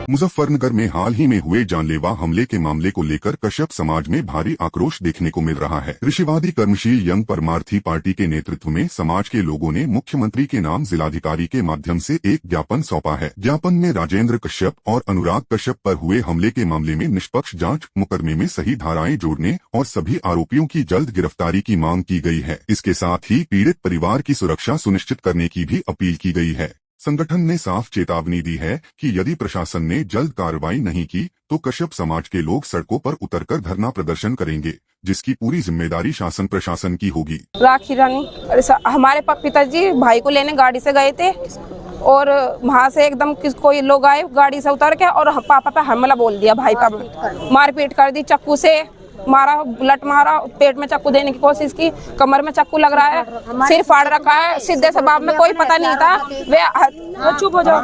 मुजफ्फरनगर में हाल ही में हुए जानलेवा हमले के मामले को लेकर कश्यप समाज में भारी आक्रोश देखने को मिल रहा है। ऋषिवादी कर्मशील यंग परमार्थी पार्टी के नेतृत्व में समाज के लोगों ने मुख्यमंत्री के नाम जिलाधिकारी के माध्यम से एक ज्ञापन सौंपा है। ज्ञापन में राजेंद्र कश्यप और अनुराग कश्यप पर हुए हमले के मामले में निष्पक्ष जांच, मुकदमे में सही धाराएं जोड़ने और सभी आरोपियों की जल्द गिरफ्तारी की मांग की गई है। इसके साथ ही पीड़ित परिवार की सुरक्षा सुनिश्चित करने की भी अपील की गई है। संगठन ने साफ चेतावनी दी है कि यदि प्रशासन ने जल्द कार्रवाई नहीं की तो कश्यप समाज के लोग सड़कों पर उतरकर धरना प्रदर्शन करेंगे, जिसकी पूरी जिम्मेदारी शासन प्रशासन की होगी। राखी रानी, हमारे पिताजी भाई को लेने गाड़ी से गए थे और वहाँ से एकदम कोई लोग आए गाड़ी से उतर के और पापा पे हमला बोल दिया। भाई का मारपीट कर दी, चक्कू से मारा, बुलेट मारा, पेट में चाकू देने की कोशिश की, कमर में चाकू लग रहा है, सिर फाड़ रखा है। सीधे सबाब में कोई पता नहीं था। वे चुप हो जाओ,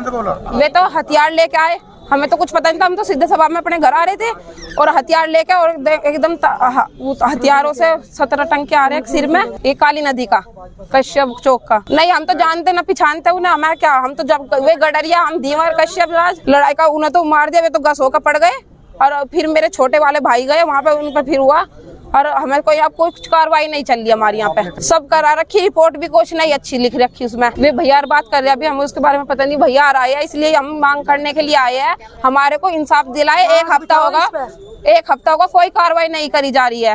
वे तो हथियार लेके आए, हमें तो कुछ पता नहीं था। हम तो सीधे सबाब में अपने घर आ रहे थे और हथियार लेके और एकदम हथियारों से 17 टंके आ रहे हैं सिर में। ये काली नदी का कश्यप चौक का नहीं, हम तो जानते ना पहचानते उन्हें, हमें क्या, हम तो जब वे गडरिया, हम धीवर कश्यप राज लड़ाई का उन्हें तो मार दिया, वे तो गस होकर पड़ गए। और फिर मेरे छोटे वाले भाई गए वहाँ पे, उन पर फिर हुआ और हमें कोई अब कुछ कार्रवाई नहीं चल रही हमारे यहाँ पे। सब करा रखी, रिपोर्ट भी कुछ नहीं अच्छी लिख रखी उसमें। वे भैया बात कर रहे हैं, अभी हमें उसके बारे में पता नहीं। भैया आ रहा है, इसलिए हम मांग करने के लिए आए हैं, हमारे को इंसाफ दिलाए। एक हफ्ता होगा कोई कार्रवाई नहीं करी जा रही है।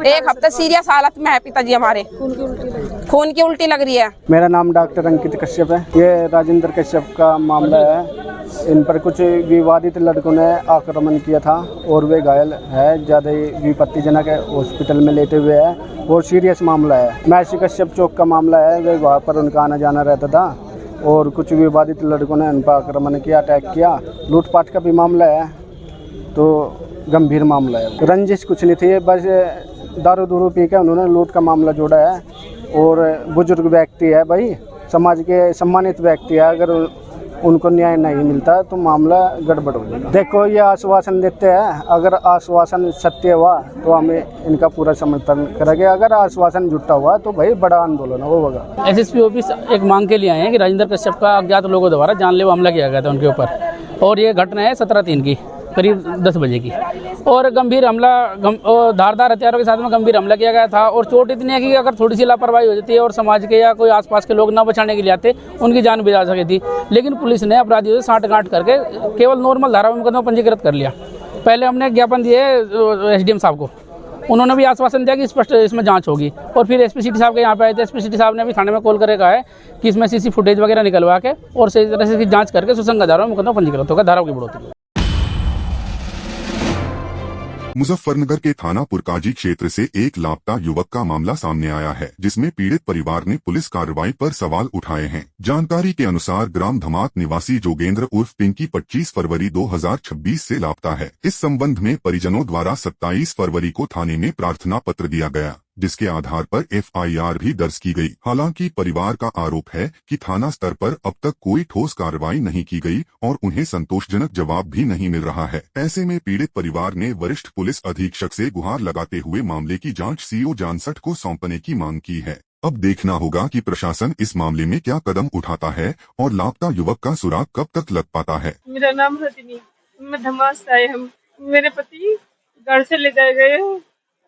एक हफ्ता सीरियस हालत में है पिताजी हमारे, खून की उल्टी लग रही है। मेरा नाम डॉक्टर अंकित कश्यप है। ये राजेंद्र कश्यप का मामला है। इन पर कुछ विवादित लड़कों ने आक्रमण किया था और वे घायल है, ज्यादा विपत्तिजनक है, हॉस्पिटल में लेटे हुए हैं और सीरियस मामला है। महर्षि कश्यप चौक का मामला है, वे वहाँ पर उनका आना जाना रहता था और कुछ विवादित लड़कों ने उन पर आक्रमण किया, अटैक किया। लूटपाट का भी मामला है, तो गंभीर मामला है। रंजिश कुछ नहीं थी, बस दारू पी के उन्होंने लूट का मामला जोड़ा है। और बुजुर्ग व्यक्ति है भाई, समाज के सम्मानित व्यक्ति है, अगर उनको न्याय नहीं मिलता तो मामला गड़बड़ हो जाएगा। देखो, ये आश्वासन देते हैं, अगर आश्वासन सत्य हुआ तो हमें इनका पूरा समर्थन करेंगे, अगर आश्वासन झूठा हुआ तो भाई बड़ा आंदोलन होगा। एसएसपी ऑफिस एक मांग के लिए आए हैं कि राजेंद्र कश्यप का अज्ञात लोगों द्वारा जानलेवा हमला किया गया था उनके ऊपर, और ये घटना है 17/3 की करीब 10 बजे की। और गंभीर हमला, धारदार हथियारों के साथ में गंभीर हमला किया गया था। और चोट इतनी है कि अगर थोड़ी सी लापरवाही हो जाती है और समाज के या कोई आसपास के लोग ना बचाने के लिए आते, उनकी जान भी जा सकी थी। लेकिन पुलिस ने अपराधियों से साँठ-गाँठ करके केवल नॉर्मल धारा में मुकदमा पंजीकृत कर लिया। पहले हमने ज्ञापन दिए एसडीएम साहब को, उन्होंने भी आश्वासन दिया कि स्पष्ट इसमें जांच होगी। और फिर एसपी सिटी साहब के यहाँ पे आए थे, एसपी सिटी साहब ने भी थाने में कॉल करके कहा है कि इसमें सीसी फुटेज वगैरह निकलवा के और सही तरह से इसकी जाँच करके सुसंगत धाराओं में मुकदमा पंजीकृत होगा, धाराओं की बढ़ोतरी। मुजफ्फरनगर के थाना पुरकाजी क्षेत्र से एक लापता युवक का मामला सामने आया है, जिसमें पीड़ित परिवार ने पुलिस कार्रवाई पर सवाल उठाए हैं। जानकारी के अनुसार ग्राम धमात निवासी जोगेंद्र उर्फ पिंकी 25 फरवरी 2026 से लापता है। इस संबंध में परिजनों द्वारा 27 फरवरी को थाने में प्रार्थना पत्र दिया गया, जिसके आधार पर एफआईआर भी दर्ज की गई। हालांकि परिवार का आरोप है कि थाना स्तर पर अब तक कोई ठोस कार्रवाई नहीं की गई और उन्हें संतोषजनक जवाब भी नहीं मिल रहा है। ऐसे में पीड़ित परिवार ने वरिष्ठ पुलिस अधीक्षक से गुहार लगाते हुए मामले की जांच सीओ जानसठ को सौंपने की मांग की है। अब देखना होगा कि प्रशासन इस मामले में क्या कदम उठाता है और लापता युवक का सुराग कब तक लग पाता है। मेरा नाम रजनी, मैं धमास से आए हम। मेरे पति घर से ले जाए गए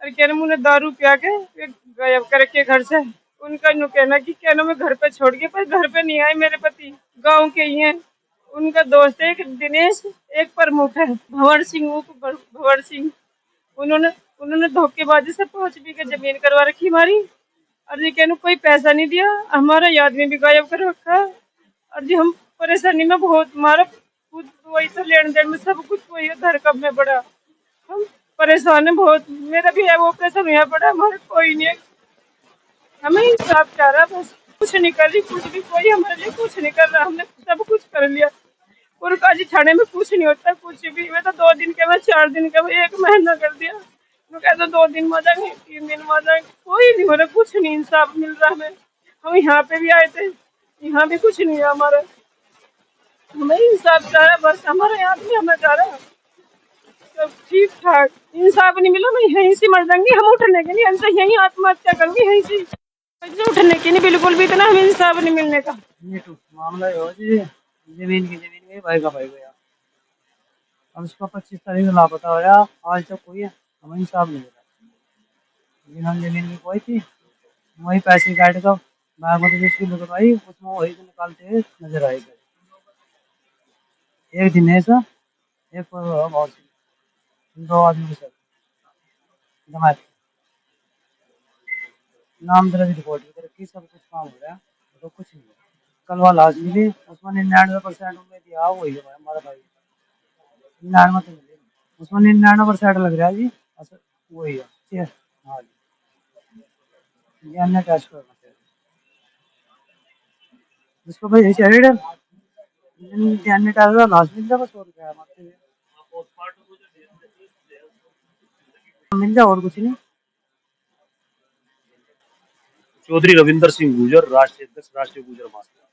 और क्या नाम, उन्हें दारू पिया के गायब करके घर से। उनका यूँ कहना कि क्या नाम, मैं घर पे छोड़ के, पर घर पे नहीं आए। मेरे पति गांव के ही हैं। उनका दोस्त है एक दिनेश, एक प्रमुख है भंवर सिंह। उन्होंने धोखेबाजी से 5 बीघे जमीन करवा रखी हमारी। और जी कहना कोई पैसा नहीं दिया, हमारा आदमी भी गायब कर रखा। और जी हम परेशानी में बहुत, हमारा खुद वही तो लेन देन में सब कुछ वही धर कब में पड़ा। हम परेशान है बहुत। मेरा भी है वो ऑपरेशन हुआ पड़ा, हमारा कोई नहीं है। हमें इंसाफ चाह रहा, बस कुछ नहीं कर रही, कुछ भी कोई हमारे लिए कुछ नहीं कर रहा। हमने सब कुछ कर लिया और काजी थाने में कुछ नहीं होता, कुछ भी। मैं तो 2 दिन के बाद 4 दिन के बाद 1 महीना कर दिया। मैं कहता 2 दिन में आ जाएंगे, 3 दिन में आ जाएंगे, कोई नहीं हो रहा, कुछ नहीं इंसाफ मिल रहा हमें। हम यहाँ पे भी आए थे, यहाँ भी कुछ नहीं है हमारा। हमें इंसाफ चाह रहा, बस हमारे यहाँ भी हमें चाह रहा सब ठीक ठाक। इंसाफ नहीं मिला, मैं यहीं से मर जाऊंगी। हम उठने के लिए हमसे यहीं आत्महत्या करूंगी, यहीं से उठने की नहीं, बिल्कुल भी इतना हमें इंसाफ नहीं मिलने का। मामला हो जी, जमीन की भाई का भाई गया। अब उसका 25 तारीख को लापता हो गया, आज तक कोई हमें इंसाफ नहीं मिला। जिन्होंने जमीन में कोई थी वही पैसे काट कर बैग में तो जिसकी लगवाई उसमें वही से निकालते नजर आएगा। एक दिन ऐसा एक बहुत दो आदमी के साथ जमात नाम दर्ज रिपोर्ट की तरफ की सब कुछ काम हो रहा है तो कुछ नहीं। कल वाला लाश मिली उसमें 99% उम्मीद दिया वही है हमारा भाई। 99 तो मिली उसमें 99% लग रहा है जी असर वही है। हाँ जी DNA टेस्ट करना चाहिए जिसको भाई चाहिए DNA टेस्ट लाश मिल जाए बस और क्या है मिल जाए और कुछ नहीं। चौधरी रविंदर सिंह गुर्जर, राष्ट्रीय अध्यक्ष, राष्ट्रीय गुर्जर महासभा।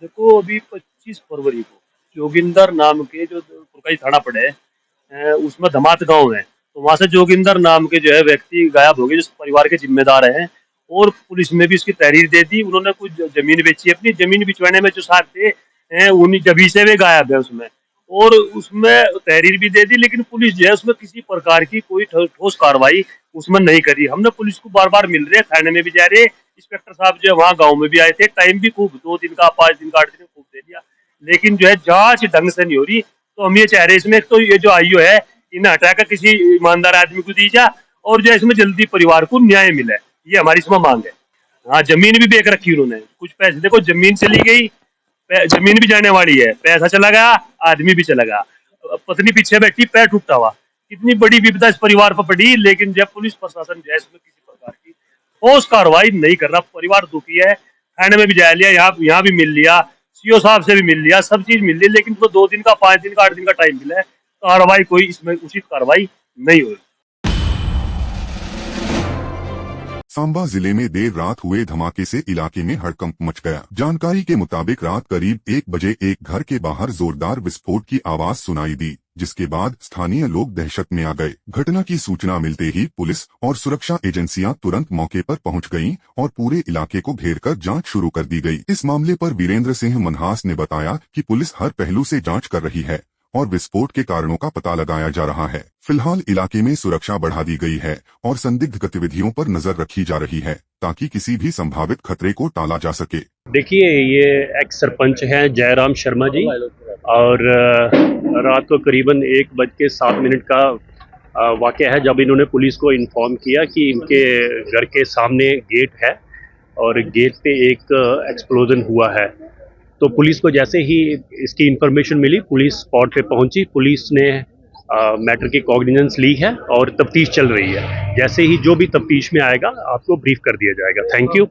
देखो अभी 25 फरवरी को जोगिंदर नाम के जो पुरकाई थाना पड़े है उसमें धमात गांव है, तो वहां से जोगिंदर नाम के जो है व्यक्ति गायब हो गए जिस परिवार के जिम्मेदार हैं, और पुलिस में भी इसकी तहरीर दे दी। उन्होंने कुछ जमीन बेची, अपनी जमीन बिचवाने में जो साथ थे उन्हीं जभी से वे गायब है उसमें, और उसमें तहरीर भी दे दी, लेकिन पुलिस जो है उसमें किसी प्रकार की कोई ठोस कार्रवाई उसमें नहीं करी। हमने पुलिस को बार बार मिल रहे, थाने में भी जा रहे, इंस्पेक्टर साहब जो है वहाँ गाँव में भी आए थे, टाइम भी खूब 2 दिन का 5 दिन का 8 दिन खूब दे दिया, लेकिन जो है जांच ढंग से नहीं हो रही। तो हम ये चाह रहे इसमें तो ये जो आईओ है इन्हें हटाकर किसी ईमानदार आदमी को दी जा, और जो इसमें जल्दी परिवार को न्याय मिले, ये हमारी इसमें मांग है। हाँ जमीन भी बेच रखी उन्होंने, कुछ पैसे देखो जमीन चली गई, जमीन भी जाने वाली है, पैसा चला गया, आदमी भी चला गया, पत्नी पीछे बैठी पैर टूटा हुआ, कितनी बड़ी विपदा इस परिवार पर पड़ी। लेकिन जब पुलिस प्रशासन जो है इसमें किसी प्रकार की ठोस कार्रवाई नहीं कर रहा, परिवार दुखी है। थाने में भी जा लिया, यहाँ भी मिल लिया, सीओ साहब से भी मिल लिया, सब चीज मिल ली, लेकिन तो 2 दिन का 5 दिन का 8 दिन का टाइम मिला है, कार्रवाई कोई इसमें उचित कार्रवाई नहीं हुई। सांबा जिले में देर रात हुए धमाके से इलाके में हड़कंप मच गया। जानकारी के मुताबिक रात करीब 1 बजे एक घर के बाहर जोरदार विस्फोट की आवाज सुनाई दी, जिसके बाद स्थानीय लोग दहशत में आ गए। घटना की सूचना मिलते ही पुलिस और सुरक्षा एजेंसियां तुरंत मौके पर पहुंच गईं और पूरे इलाके को घेरकर जांच शुरू कर दी गई। इस मामले पर वीरेंद्र सिंह मनहास ने बताया कि पुलिस हर पहलू से जांच कर रही है और विस्फोट के कारणों का पता लगाया जा रहा है। फिलहाल इलाके में सुरक्षा बढ़ा दी गई है और संदिग्ध गतिविधियों पर नजर रखी जा रही है ताकि किसी भी संभावित खतरे को टाला जा सके। देखिए ये एक्स सरपंच हैं जयराम शर्मा जी, और रात को करीबन 1:07 का वाकया है जब इन्होंने पुलिस को इन्फॉर्म किया कि इनके घर के सामने गेट है और गेट पे एक एक्सप्लोजन हुआ है। तो पुलिस को जैसे ही इसकी इन्फॉर्मेशन मिली, पुलिस स्पॉट पे पहुंची, पुलिस ने मैटर की कॉग्निजेंस ली है और तफ्तीश चल रही है। जैसे ही जो भी तफ्तीश में आएगा आपको ब्रीफ कर दिया जाएगा। Thank you.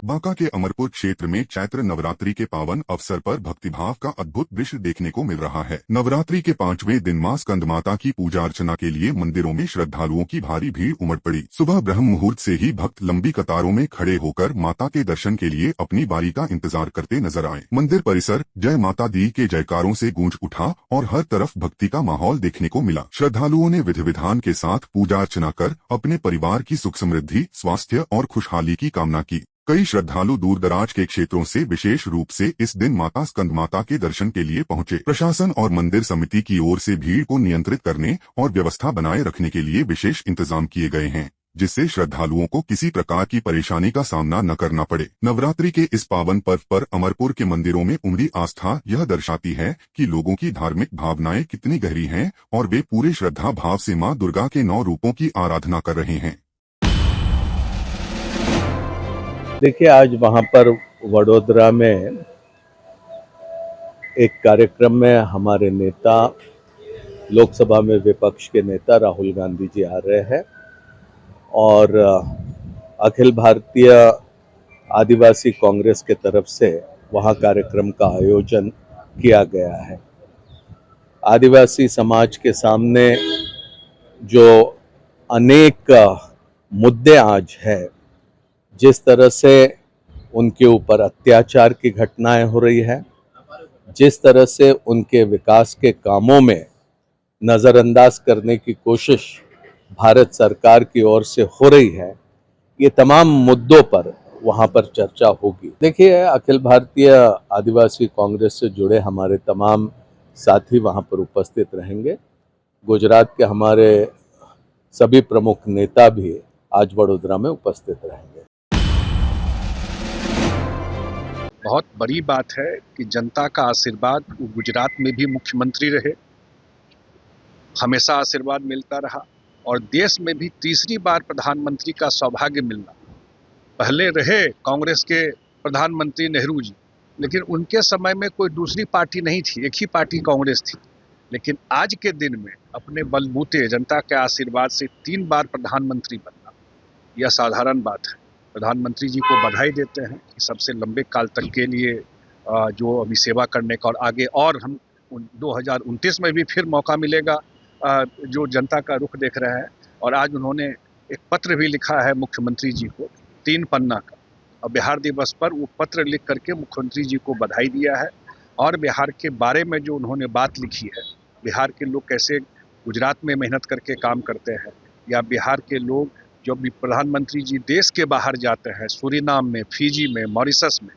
बांका के अमरपुर क्षेत्र में चैत्र नवरात्रि के पावन अवसर पर भक्तिभाव का अद्भुत दृश्य देखने को मिल रहा है। नवरात्रि के 5वें दिन मां स्कंदमाता की पूजा अर्चना के लिए मंदिरों में श्रद्धालुओं की भारी भीड़ उमड़ पड़ी। सुबह ब्रह्म मुहूर्त से ही भक्त लंबी कतारों में खड़े होकर माता के दर्शन के लिए अपनी बारी का इंतजार करते नजर आए। मंदिर परिसर जय माता दी के जयकारों से गूंज उठा और हर तरफ भक्ति का माहौल देखने को मिला। श्रद्धालुओं ने विधि विधान के साथ पूजा अर्चना कर अपने परिवार की सुख समृद्धि, स्वास्थ्य और खुशहाली की कामना की। कई श्रद्धालु दूर दराज के क्षेत्रों से विशेष रूप से इस दिन माता स्कंदमाता के दर्शन के लिए पहुंचे। प्रशासन और मंदिर समिति की ओर से भीड़ को नियंत्रित करने और व्यवस्था बनाए रखने के लिए विशेष इंतजाम किए गए हैं, जिससे श्रद्धालुओं को किसी प्रकार की परेशानी का सामना न करना पड़े। नवरात्रि के इस पावन पर्व पर अमरपुर के मंदिरों में उमड़ी आस्था यह दर्शाती है कि लोगों की धार्मिक भावनाएं कितनी गहरी हैं और वे पूरे श्रद्धा भाव से मां दुर्गा के 9 रूपों की आराधना कर रहे हैं। देखिए, आज वहाँ पर वडोदरा में एक कार्यक्रम में हमारे नेता, लोकसभा में विपक्ष के नेता राहुल गांधी जी आ रहे हैं और अखिल भारतीय आदिवासी कांग्रेस के तरफ से वहाँ कार्यक्रम का आयोजन किया गया है। आदिवासी समाज के सामने जो अनेक मुद्दे आज है, जिस तरह से उनके ऊपर अत्याचार की घटनाएं हो रही है, जिस तरह से उनके विकास के कामों में नज़रअंदाज करने की कोशिश भारत सरकार की ओर से हो रही है, ये तमाम मुद्दों पर वहाँ पर चर्चा होगी। देखिए, अखिल भारतीय आदिवासी कांग्रेस से जुड़े हमारे तमाम साथी वहाँ पर उपस्थित रहेंगे। गुजरात के हमारे सभी प्रमुख नेता भी आज वडोदरा में उपस्थित रहेंगे। बहुत बड़ी बात है कि जनता का आशीर्वाद, वो गुजरात में भी मुख्यमंत्री रहे, हमेशा आशीर्वाद मिलता रहा, और देश में भी तीसरी बार प्रधानमंत्री का सौभाग्य मिलना। पहले रहे कांग्रेस के प्रधानमंत्री नेहरू जी, लेकिन उनके समय में कोई दूसरी पार्टी नहीं थी, एक ही पार्टी कांग्रेस थी। लेकिन आज के दिन में अपने बलबूते जनता के आशीर्वाद से 3 बार प्रधानमंत्री बनना, यह साधारण बात है। प्रधानमंत्री जी को बधाई देते हैं कि सबसे लंबे काल तक के लिए जो अभी सेवा करने का, और आगे और हम 2029 में भी फिर मौका मिलेगा, जो जनता का रुख देख रहे हैं। और आज उन्होंने एक पत्र भी लिखा है मुख्यमंत्री जी को, 3 पन्ना का, और बिहार दिवस पर वो पत्र लिख करके मुख्यमंत्री जी को बधाई दिया है। और बिहार के बारे में जो उन्होंने बात लिखी है, बिहार के लोग कैसे गुजरात में मेहनत करके काम करते हैं, या बिहार के लोग जो भी प्रधानमंत्री जी देश के बाहर जाते हैं, सूरीनाम में, फिजी में, मॉरिशस में,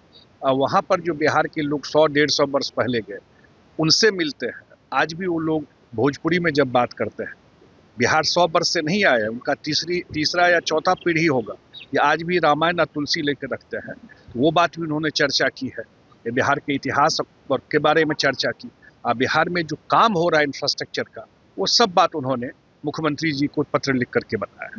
वहाँ पर जो बिहार के लोग 100-150 वर्ष पहले गए, उनसे मिलते हैं। आज भी वो लोग भोजपुरी में जब बात करते हैं, बिहार 100 वर्ष से नहीं आया, उनका तीसरा या चौथा पीढ़ी होगा, या आज भी रामायण और तुलसी लेकर रखते हैं। वो बात भी उन्होंने चर्चा की है, बिहार के इतिहास के बारे में चर्चा की। बिहार में जो काम हो रहा है इंफ्रास्ट्रक्चर का, वो सब बात उन्होंने मुख्यमंत्री जी को पत्र लिख करके बताया।